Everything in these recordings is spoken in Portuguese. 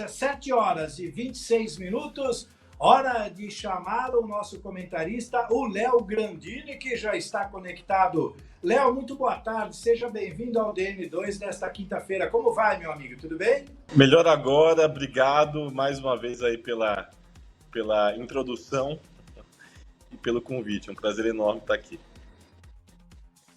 7h26, hora de chamar o nosso comentarista, o Léo Grandini, que já está conectado. Léo, muito boa tarde, seja bem-vindo ao DN2 desta quinta-feira. Como vai, meu amigo? Tudo bem? Melhor agora, obrigado mais uma vez aí pela introdução e pelo convite. É um prazer enorme estar aqui.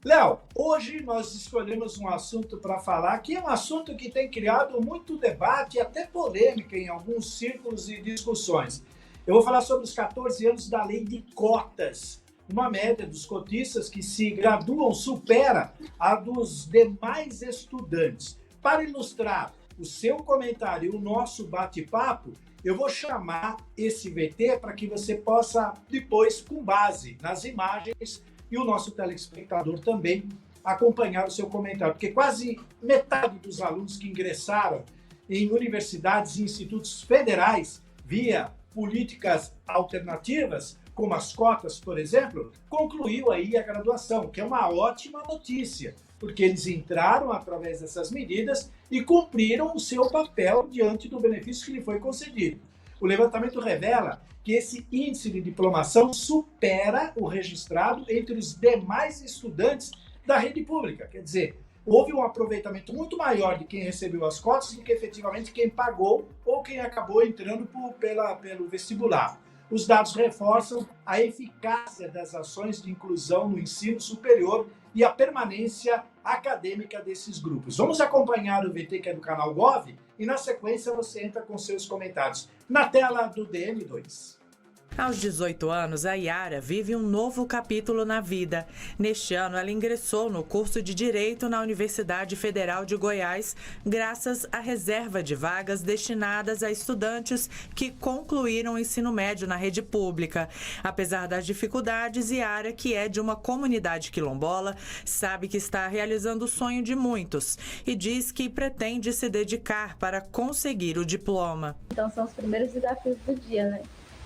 Léo, hoje nós escolhemos um assunto para falar, que é um assunto que tem criado muito debate e até polêmica em alguns círculos e discussões. Eu vou falar sobre os 14 anos da lei de cotas. Uma média dos cotistas que se graduam supera a dos demais estudantes. Para ilustrar o seu comentário e o nosso bate-papo, eu vou chamar esse VT para que você possa, depois, com base nas imagens, e o nosso telespectador também acompanhar o seu comentário, porque quase metade dos alunos que ingressaram em universidades e institutos federais via políticas alternativas, como as cotas, por exemplo, concluiu aí a graduação, que é uma ótima notícia, porque eles entraram através dessas medidas e cumpriram o seu papel diante do benefício que lhe foi concedido. O levantamento revela que esse índice de diplomação supera o registrado entre os demais estudantes da rede pública. Quer dizer, houve um aproveitamento muito maior de quem recebeu as cotas do que efetivamente quem pagou ou quem acabou entrando pelo vestibular. Os dados reforçam a eficácia das ações de inclusão no ensino superior e a permanência acadêmica desses grupos. Vamos acompanhar o VT, que é do canal Gov, e na sequência você entra com seus comentários. Na tela do DN2. Aos 18 anos, a Yara vive um novo capítulo na vida. Neste ano, ela ingressou no curso de Direito na Universidade Federal de Goiás, graças à reserva de vagas destinadas a estudantes que concluíram o ensino médio na rede pública. Apesar das dificuldades, Yara, que é de uma comunidade quilombola, sabe que está realizando o sonho de muitos e diz que pretende se dedicar para conseguir o diploma. Então, são os primeiros desafios do dia, né?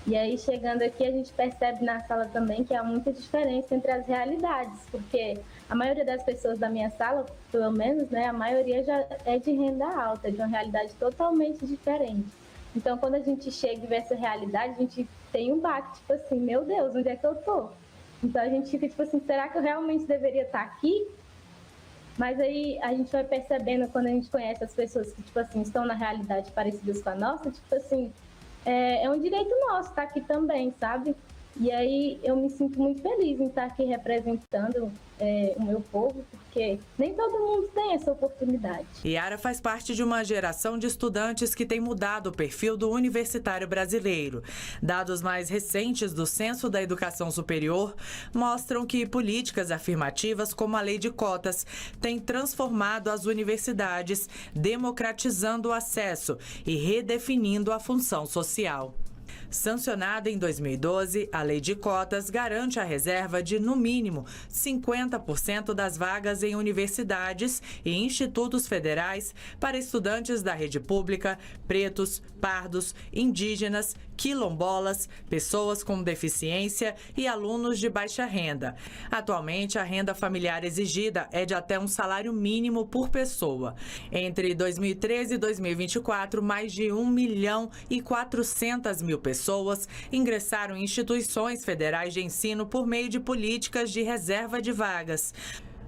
E aí, chegando aqui, a gente percebe na sala também que há muita diferença entre as realidades, porque a maioria das pessoas da minha sala, pelo menos, né, a maioria já é de renda alta, de uma realidade totalmente diferente. Então, quando a gente chega e vê essa realidade, a gente tem um baque, tipo assim, meu Deus, onde é que eu tô? Então, a gente fica tipo assim, será que eu realmente deveria estar aqui? Mas aí a gente vai percebendo, quando a gente conhece as pessoas que, tipo assim, estão na realidade parecidas com a nossa, tipo assim, é um direito nosso estar aqui também, sabe? E aí eu me sinto muito feliz em estar aqui representando o meu povo, porque nem todo mundo tem essa oportunidade. Yara faz parte de uma geração de estudantes que tem mudado o perfil do universitário brasileiro. Dados mais recentes do Censo da Educação Superior mostram que políticas afirmativas como a lei de cotas têm transformado as universidades, democratizando o acesso e redefinindo a função social. Sancionada em 2012, a Lei de Cotas garante a reserva de, no mínimo, 50% das vagas em universidades e institutos federais para estudantes da rede pública, pretos, pardos, indígenas, quilombolas, pessoas com deficiência e alunos de baixa renda. Atualmente, a renda familiar exigida é de até um salário mínimo por pessoa. Entre 2013 e 2024, mais de 1.400.000 pessoas ingressaram em instituições federais de ensino por meio de políticas de reserva de vagas.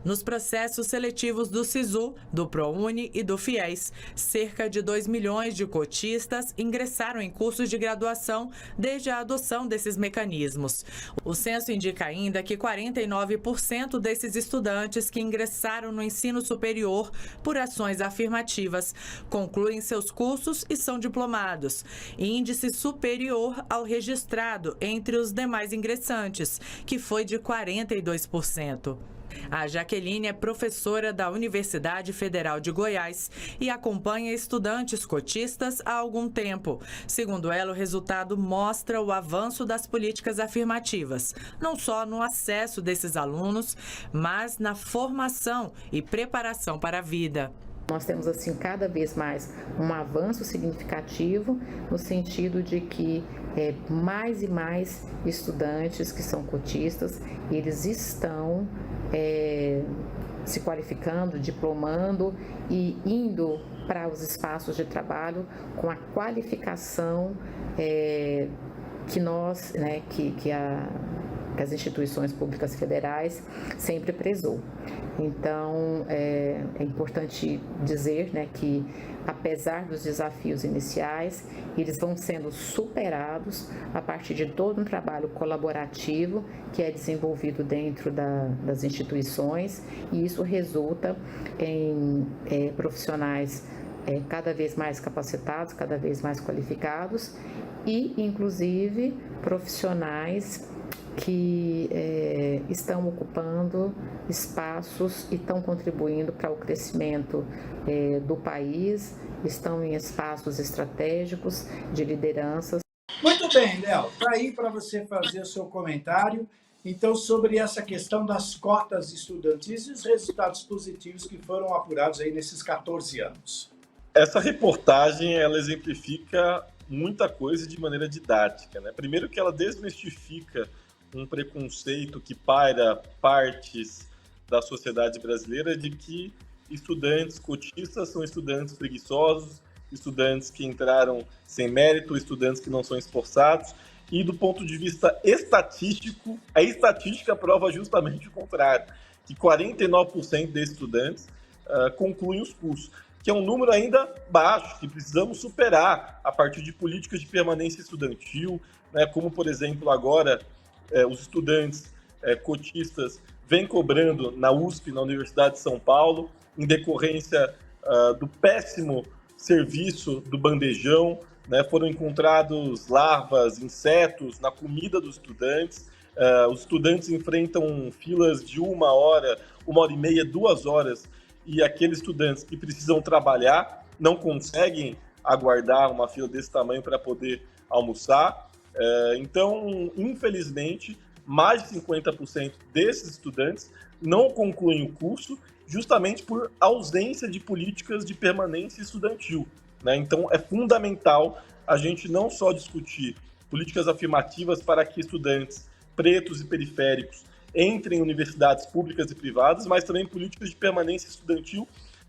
Nos processos seletivos do SISU, do ProUni e do FIES, cerca de 2 milhões de cotistas ingressaram em cursos de graduação desde a adoção desses mecanismos. O censo indica ainda que 49% desses estudantes que ingressaram no ensino superior por ações afirmativas concluem seus cursos e são diplomados, índice superior ao registrado entre os demais ingressantes, que foi de 42%. A Jaqueline é professora da Universidade Federal de Goiás e acompanha estudantes cotistas há algum tempo. Segundo ela, o resultado mostra o avanço das políticas afirmativas, não só no acesso desses alunos, mas na formação e preparação para a vida. Nós temos, assim, cada vez mais um avanço significativo no sentido de que mais e mais estudantes que são cotistas, eles estão se qualificando, diplomando e indo para os espaços de trabalho com a qualificação que nós, né, que as instituições públicas federais sempre prezou. Então, é importante dizer, né, que apesar dos desafios iniciais, eles vão sendo superados a partir de todo um trabalho colaborativo que é desenvolvido dentro das instituições, e isso resulta em profissionais cada vez mais capacitados, cada vez mais qualificados e, inclusive, profissionais que estão ocupando espaços e estão contribuindo para o crescimento do país, estão em espaços estratégicos de lideranças. Muito bem, Léo. Está aí para você fazer o seu comentário, então, sobre essa questão das cotas estudantis e os resultados positivos que foram apurados aí nesses 14 anos. Essa reportagem, ela exemplifica muita coisa de maneira didática, né? Primeiro que ela desmistifica um preconceito que paira partes da sociedade brasileira de que estudantes cotistas são estudantes preguiçosos, estudantes que entraram sem mérito, estudantes que não são esforçados. E do ponto de vista estatístico, a estatística prova justamente o contrário, que 49% de estudantes concluem os cursos, que é um número ainda baixo, que precisamos superar a partir de políticas de permanência estudantil, né, como, por exemplo, agora os estudantes cotistas vêm cobrando na USP, na Universidade de São Paulo, em decorrência do péssimo serviço do bandejão, né, foram encontrados larvas, insetos na comida dos estudantes. Os estudantes enfrentam filas de 1 hora, 1h30, 2 horas, e aqueles estudantes que precisam trabalhar não conseguem aguardar uma fila desse tamanho para poder almoçar. Então, infelizmente, mais de 50% desses estudantes não concluem o curso justamente por ausência de políticas de permanência estudantil, né? Então, é fundamental a gente não só discutir políticas afirmativas para que estudantes pretos e periféricos entrem em universidades públicas e privadas, mas também políticas de permanência estudantil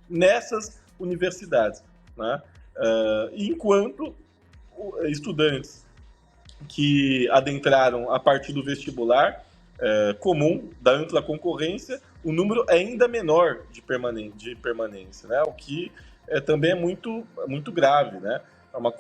nessas universidades, né? Enquanto estudantes que adentraram a partir do vestibular comum, da ampla concorrência, o número é ainda menor de permanência, né? O que também é muito grave, né? É uma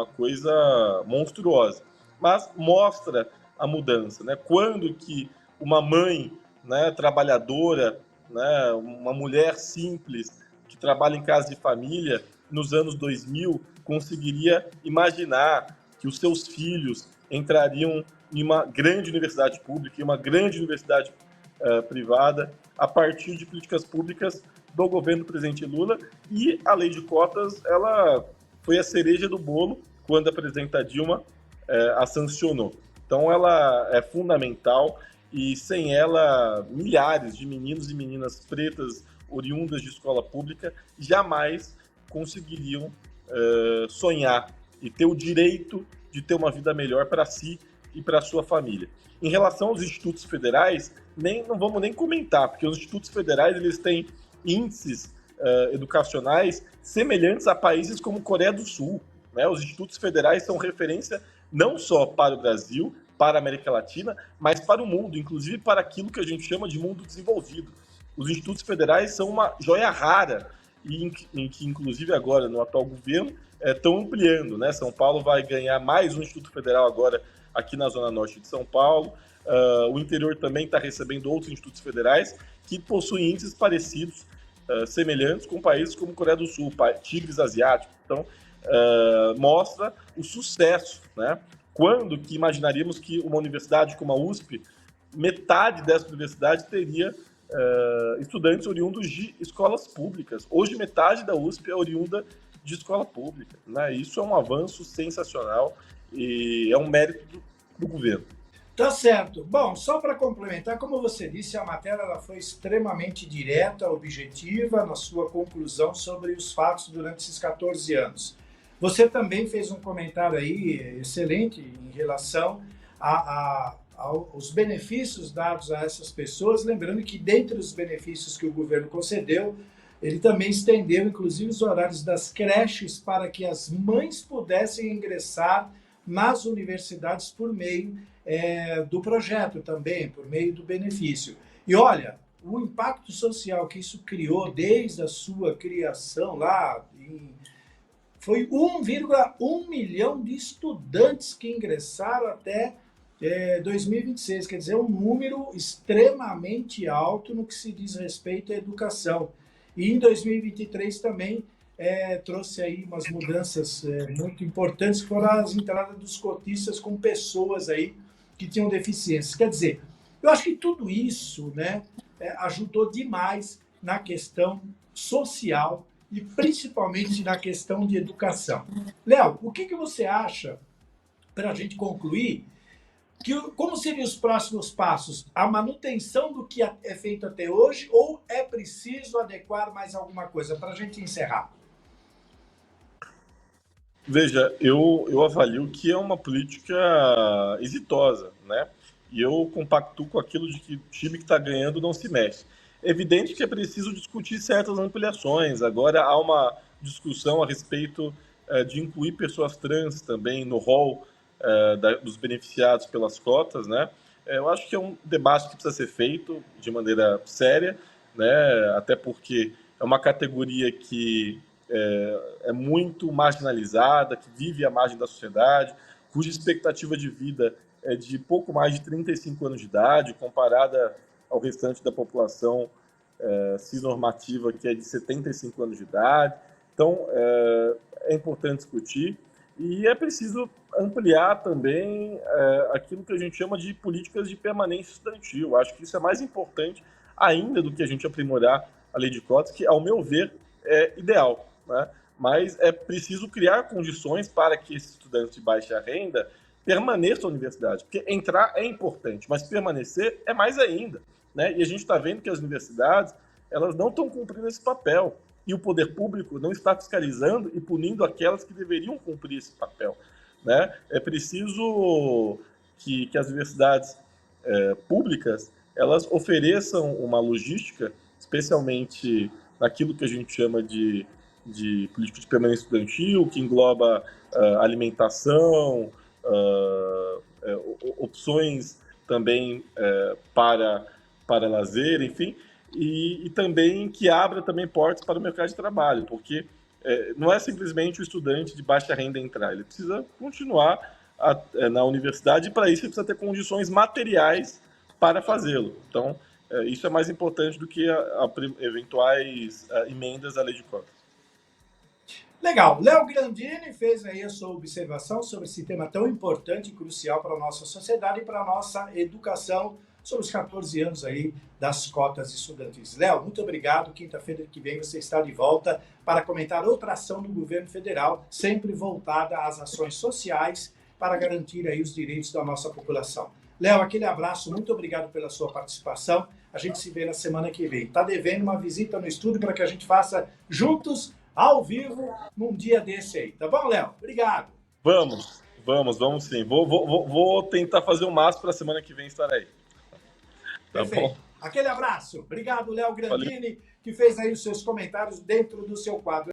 coisa monstruosa, mas mostra a mudança, né? Quando que uma mãe, né, trabalhadora, né, uma mulher simples que trabalha em casa de família nos anos 2000 conseguiria imaginar que os seus filhos entrariam em uma grande universidade pública, em uma grande universidade privada, a partir de políticas públicas do governo do presidente Lula. E a lei de cotas, ela foi a cereja do bolo quando a presidenta Dilma a sancionou. Então, ela é fundamental e, sem ela, milhares de meninos e meninas pretas oriundas de escola pública jamais conseguiriam sonhar e ter o direito de ter uma vida melhor para si e para a sua família. Em relação aos institutos federais, não vamos nem comentar, porque os institutos federais eles têm índices educacionais semelhantes a países como Coreia do Sul, né? Os institutos federais são referência não só para o Brasil, para a América Latina, mas para o mundo, inclusive para aquilo que a gente chama de mundo desenvolvido. Os institutos federais são uma joia rara, e em que, inclusive agora, no atual governo, estão ampliando, né? São Paulo vai ganhar mais um instituto federal agora aqui na Zona Norte de São Paulo. O interior também está recebendo outros institutos federais que possuem índices parecidos, semelhantes com países como Coreia do Sul, tigres asiáticos. Então, mostra o sucesso, né? Quando que imaginaríamos que uma universidade como a USP, metade dessa universidade teria estudantes oriundos de escolas públicas. Hoje, metade da USP é oriunda de escola pública, né? Isso é um avanço sensacional e é um mérito do governo. Tá certo. Bom, só para complementar, como você disse, a matéria ela foi extremamente direta, objetiva na sua conclusão sobre os fatos durante esses 14 anos. Você também fez um comentário aí excelente em relação aos benefícios dados a essas pessoas, lembrando que dentre os benefícios que o governo concedeu, ele também estendeu, inclusive, os horários das creches para que as mães pudessem ingressar nas universidades por meio do projeto também, por meio do benefício. E olha, o impacto social que isso criou desde a sua criação lá, foi 1,1 milhão de estudantes que ingressaram até 2026, quer dizer, um número extremamente alto no que se diz respeito à educação. E em 2023 também trouxe aí umas mudanças muito importantes, que foram as entradas dos cotistas com pessoas aí que tinham deficiências. Quer dizer, eu acho que tudo isso, né, ajudou demais na questão social e principalmente na questão de educação. Léo, o que você acha, para a gente concluir, como seriam os próximos passos? A manutenção do que é feito até hoje ou é preciso adequar mais alguma coisa? Para a gente encerrar. Veja, eu avalio que é uma política exitosa, né? E eu compactuo com aquilo de que o time que está ganhando não se mexe. É evidente que é preciso discutir certas ampliações. Agora há uma discussão a respeito de incluir pessoas trans também no rol dos beneficiados pelas cotas, né? Eu acho que é um debate que precisa ser feito de maneira séria, né? Até porque é uma categoria que é muito marginalizada, que vive à margem da sociedade, cuja expectativa de vida é de pouco mais de 35 anos de idade, comparada ao restante da população cisnormativa, que é de 75 anos de idade. Então, é importante discutir. E é preciso ampliar também aquilo que a gente chama de políticas de permanência estudantil. Acho que isso é mais importante ainda do que a gente aprimorar a lei de cotas, que, ao meu ver, é ideal, né? Mas é preciso criar condições para que esses estudantes de baixa renda permaneçam na universidade. Porque entrar é importante, mas permanecer é mais ainda, né? E a gente está vendo que as universidades elas não estão cumprindo esse papel. E o poder público não está fiscalizando e punindo aquelas que deveriam cumprir esse papel, né? É preciso que as universidades públicas elas ofereçam uma logística, especialmente naquilo que a gente chama de política de permanência estudantil, que engloba alimentação, opções também para lazer, enfim, e também que abra também portas para o mercado de trabalho, porque não é simplesmente o estudante de baixa renda entrar, ele precisa continuar na universidade e para isso ele precisa ter condições materiais para fazê-lo. Então, isso é mais importante do que eventuais emendas à lei de cotas. Legal. Léo Grandini fez aí a sua observação sobre esse tema tão importante e crucial para a nossa sociedade e para a nossa educação, sobre os 14 anos aí das cotas estudantis. Léo, muito obrigado. Quinta-feira que vem você está de volta para comentar outra ação do governo federal, sempre voltada às ações sociais para garantir aí os direitos da nossa população. Léo, aquele abraço, muito obrigado pela sua participação. A gente se vê na semana que vem. Está devendo uma visita no estúdio para que a gente faça juntos, ao vivo, num dia desse aí. Tá bom, Léo? Obrigado. Vamos sim. Vou tentar fazer o máximo para a semana que vem estar aí. Tá Perfeito. bom? Aquele abraço. Obrigado, Léo Grandini, que fez aí os seus comentários dentro do seu quadro.